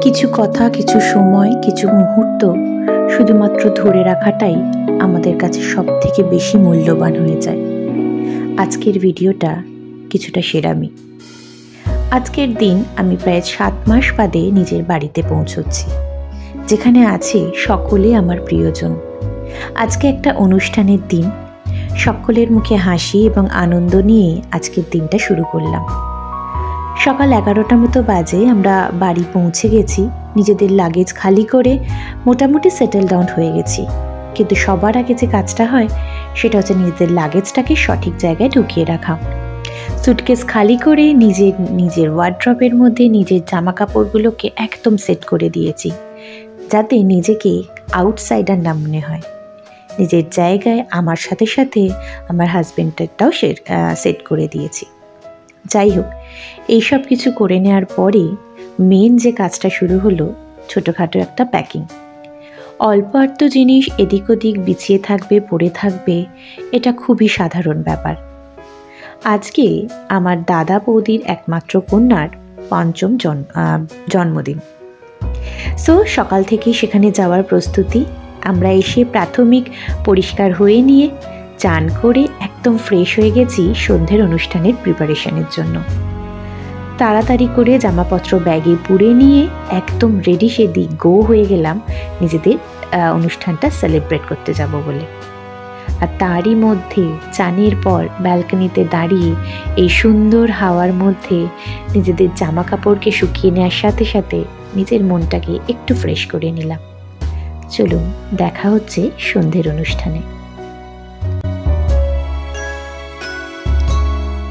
কিছু কথা, কিছু সময়, কিছু মুহূর্ত শুধুমাত্র ধরে রাখাটাই আমাদের কাছে সবথেকে বেশি মূল্যবান হয়ে যায়। আজকের ভিডিওটা কিছুটা সেরামি। আজকের দিন আমি প্রায় 7 মাস বাদে নিজের বাড়িতে পৌঁছচ্ছি, যেখানে আছে সকলে আমার প্রিয়জন। আজকে একটা অনুষ্ঠানের দিন, সকলের মুখে হাসি এবং আনন্দ নিয়ে আজকের দিনটা শুরু করলাম। সকাল 11টা মতো বাজে আমরা বাড়ি পৌঁছে গেছি। নিজেদের লাগেজ খালি করে মোটামুটি সেটেল ডাউন হয়ে গেছি, কিন্তু সবার আগে যে কাজটা হয় সেটা হচ্ছে নিজেদের লাগেজটাকে সঠিক জায়গায় ঢুকিয়ে রাখা। সুটকেস খালি করে নিজের ওয়ার্ড্রপের মধ্যে নিজের জামা কাপড়গুলোকে একদম সেট করে দিয়েছি, যাতে নিজেকে আউটসাইডার না মনে হয়। নিজের জায়গায় আমার সাথে সাথে আমার হাজব্যান্ডেরটাও সেট করে দিয়েছি। যাই হোক, এইসব কিছু করে নেওয়ার পরে মেন যে কাজটা শুরু হলো, ছোটোখাটো একটা প্যাকিং। অল্প আর্ত জিনিস এদিক ওদিক বিছিয়ে থাকবে, পড়ে থাকবে, এটা খুবই সাধারণ ব্যাপার। আজকে আমার দাদা বৌদির একমাত্র কন্যার 5ম জন্মদিন। সকাল থেকেই সেখানে যাওয়ার প্রস্তুতি। আমরা এসে প্রাথমিক পরিষ্কার হয়ে নিয়ে চান করে একদম ফ্রেশ হয়ে গেছি সন্ধ্যের অনুষ্ঠানের প্রিপারেশনের জন্য। তাড়াতাড়ি করে জামাপত্র ব্যাগে পুরে নিয়ে একদম রেডি সেডি গো হয়ে গেলাম নিজেদের অনুষ্ঠানটা সেলিব্রেট করতে যাব বলে। আর তারই মধ্যে চানের পর ব্যালকনিতে দাঁড়িয়ে এই সুন্দর হাওয়ার মধ্যে নিজেদের জামা কাপড়কে শুকিয়ে নেওয়ার সাথে সাথে নিজের মনটাকে একটু ফ্রেশ করে নিলাম। চলুন, দেখা হচ্ছে সন্ধ্যের অনুষ্ঠানে।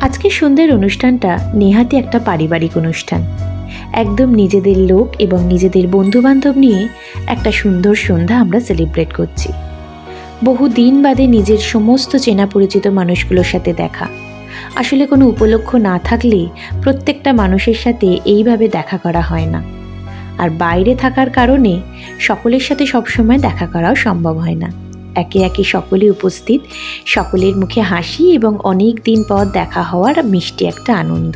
আজকে সন্ধ্যের অনুষ্ঠানটা নেহাতি একটা পারিবারিক অনুষ্ঠান। একদম নিজেদের লোক এবং নিজেদের বন্ধুবান্ধব নিয়ে একটা সুন্দর সন্ধ্যা আমরা সেলিব্রেট করছি। বহু দিন বাদে নিজের সমস্ত চেনা পরিচিত মানুষগুলোর সাথে দেখা। আসলে কোনো উপলক্ষ না থাকলে প্রত্যেকটা মানুষের সাথে এইভাবে দেখা করা হয় না। আর বাইরে থাকার কারণে সকলের সাথে সবসময় দেখা করাও সম্ভব হয় না। একে একে সকলে উপস্থিত, সকলের মুখে হাসি এবং অনেক দিন পর দেখা হওয়ার মিষ্টি একটা আনন্দ।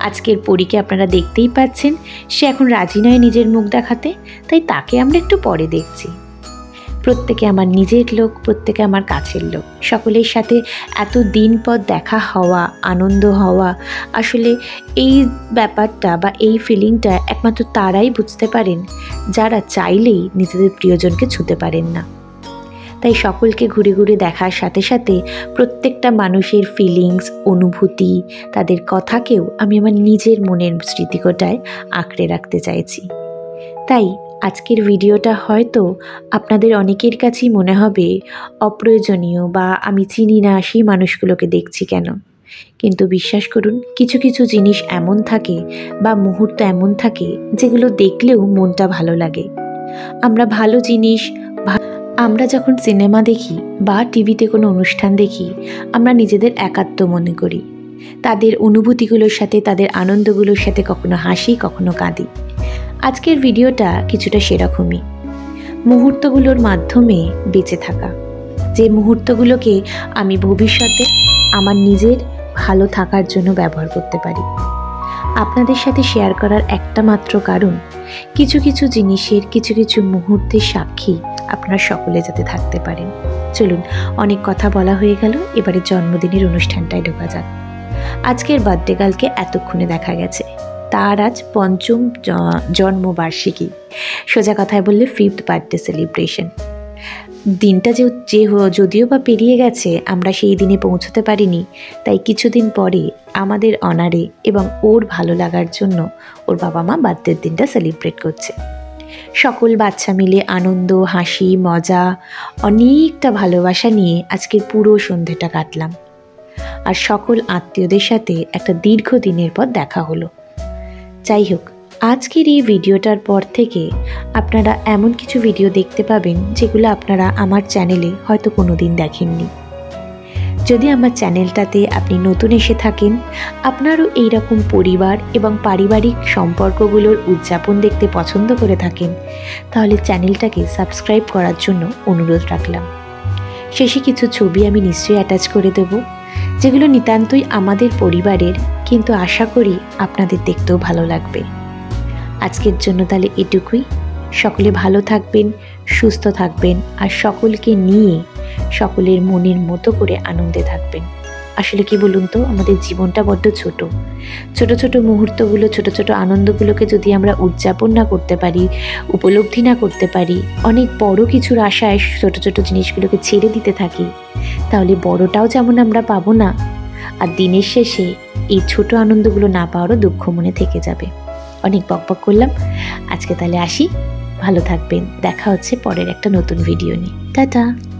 আজকের পরীকে আপনারা দেখতেই পাচ্ছেন, সে এখন রাজি নয় নিজের মুখ দেখাতে, তাই তাকে আমরা একটু পরে দেখছি। প্রত্যেকে আমার নিজের লোক, প্রত্যেকে আমার কাছের লোক। সকলের সাথে এত দিন পর দেখা হওয়া, আনন্দ হওয়া, আসলে এই ব্যাপারটা বা এই ফিলিংটা একমাত্র তারাই বুঝতে পারেন যারা চাইলেই নিজেদের প্রিয়জনকে ছুঁতে পারেন না। তাই সকলকে ঘুরে ঘুরে দেখার সাথে সাথে প্রত্যেকটা মানুষের ফিলিংস, অনুভূতি, তাদের কথাকেও আমি আমার নিজের মনের স্মৃতিকোটায় আঁকড়ে রাখতে চাইছি। তাই আজকের ভিডিওটা হয়তো আপনাদের অনেকের কাছেই মনে হবে অপ্রয়োজনীয়, বা আমি চিনি না সেই মানুষগুলোকে দেখছি কেন। কিন্তু বিশ্বাস করুন, কিছু কিছু জিনিস এমন থাকে বা মুহূর্ত এমন থাকে যেগুলো দেখলেও মনটা ভালো লাগে। আমরা যখন সিনেমা দেখি বা টিভিতে কোনো অনুষ্ঠান দেখি, আমরা নিজেদের একাত্ম মনে করি। তাদের অনুভূতিগুলোর সাথে, তাদের আনন্দগুলোর সাথে কখনো হাসি, কখনো কাঁদি। আজকের ভিডিওটা কিছুটা সেরকমই। মুহূর্তগুলোর মাধ্যমে বেঁচে থাকা, যে মুহূর্তগুলোকে আমি ভবিষ্যতে আমার নিজের ভালো থাকার জন্য ব্যবহার করতে পারি। আপনাদের সাথে শেয়ার করার একটা মাত্র কারণ, কিছু কিছু জিনিসের, কিছু কিছু মুহূর্তের সাক্ষী আপনারা সকলে যাতে থাকতে পারেন। চলুন, অনেক কথা বলা হয়ে গেল, এবারে জন্মদিনের অনুষ্ঠানটায় ঢোকা যাক। আজকের বার্থডে গার্লকে এতক্ষণে দেখা গেছে, তার আজ 5ম জন্মবার্ষিকী। সোজা কথায় বললে 5th বার্থডে সেলিব্রেশন। দিনটা যদিও বা পেরিয়ে গেছে, আমরা সেই দিনে পৌঁছতে পারিনি, তাই কিছুদিন পরে আমাদের অনারে এবং ওর ভালো লাগার জন্য ওর বাবা মা বার্থডের দিনটা সেলিব্রেট করছে। সকল বাচ্চা মিলে আনন্দ, হাসি, মজা, অনেকটা ভালোবাসা নিয়ে আজকের পুরো সন্ধ্যেটা কাটলাম। আর সকল আত্মীয়দের সাথে একটা দীর্ঘ দিনের পর দেখা হলো। যাই হোক, আজকের এই ভিডিওটার পর থেকে আপনারা এমন কিছু ভিডিও দেখতে পাবেন যেগুলো আপনারা আমার চ্যানেলে হয়তো কোনো দিন দেখেননি। যদি আমার চ্যানেলটাতে আপনি নতুন এসে থাকেন, আপনারও এইরকম পরিবার এবং পারিবারিক সম্পর্কগুলোর উদযাপন দেখতে পছন্দ করে থাকেন, তাহলে চ্যানেলটাকে সাবস্ক্রাইব করার জন্য অনুরোধ রাখলাম। শেষে কিছু ছবি আমি নিশ্চয়ই অ্যাটাচ করে দেব, যেগুলো নিতান্তই আমাদের পরিবারের, কিন্তু আশা করি আপনাদের দেখতেও ভালো লাগবে। আজকের জন্য তাহলে এটুকুই। সকলে ভালো থাকবেন, সুস্থ থাকবেন, আর সকলকে নিয়ে সকলের মনের মতো করে আনন্দে থাকবেন। আসলে কি বলুন তো, আমাদের জীবনটা বড্ড ছোট। ছোট ছোট মুহূর্তগুলো, ছোট ছোট আনন্দগুলোকে যদি আমরা উদযাপন না করতে পারি, উপলব্ধি না করতে পারি, অনেক বড় কিছুর আশায় ছোট ছোট জিনিসগুলোকে ছেড়ে দিতে থাকি, তাহলে বড়টাও যেমন আমরা পাবো না, আর দিনের শেষে এই ছোট আনন্দগুলো না পাওয়ারও দুঃখ মনে থেকে যাবে। অনেক বকবক করলাম, আজকে তাহলে আসি। ভালো থাকবেন, দেখা হচ্ছে পরের একটা নতুন ভিডিও নিয়ে। টাটা।